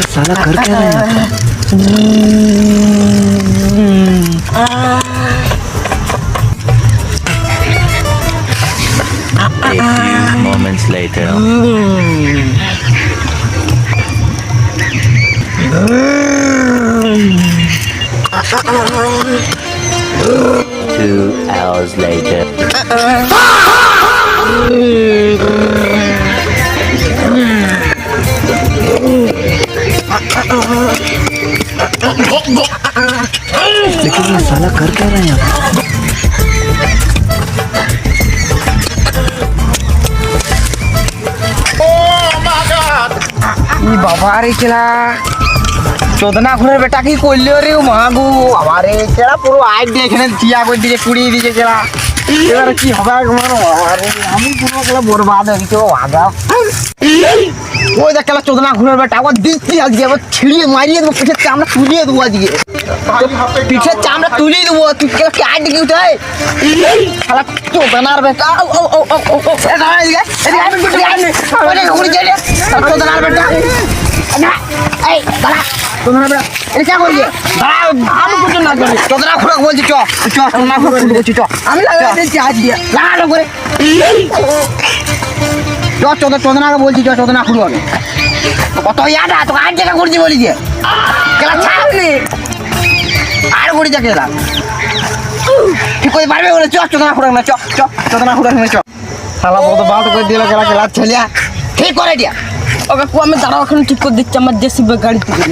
साला कर क्या रहा है? A few moments later. 2 hours later. लेकिन ये साला कर क्या रहा है यहाँ? बाबा रे चला चौदना खुने बेटा की कोल्ले रे मागू हमारे चला পুরো আইড দেখনে দিয়া কই দিকে কুড়িয়ে দিকে চলা এবারে কি হবে আমার আরে আমি পুরো গলা বরবাদ হয়ে গেছে ভাগা ওই দেখ চলা চৌদনা খুনে বেটা ও দিচ্ছি আজকে আবার ছিড়িয়ে মারিয়ে দেবো পিঠে চামড়া তুলিয়ে দেবো আজকে পিঠে চামড়া তুলিয়ে দেবো তুই কি আইড কি উঠাই শালা চৌদনার বেটা ও ও ও ও ও এদিকে ওরে ঘুরে গেলে চৌদনার বেটা না এই দাঁড়া তোমরা বড় এটা কি করলি দাঁড়া আমি কিছু না করি তোমরা খুড়া বলছি চ চ তোমরা খুড়া বলছি চ আমি লাগা দিচ্ছি আজ দিয়ে লাগা করে চ চোদনাকে বলছি চ চোদনা খুড়ো হবে কত ইয়াটা তো আজ জায়গা করছি বলি দিয়ে কেলা ছাড়লি আর করি যা কেলা ঠিক কই পারবে বলে চ চোদনা খুড়া না চ চ চোদনা খুড়া না চ শালা বড় বাল করে দিল কেলা কেলা ছেলিয়া ঠিক করে দিয়া ওকে কো আমি দাঁড়াও এখন ঠিক করে দিচ্ছি আমার জেসিবি গাড়ি থেকে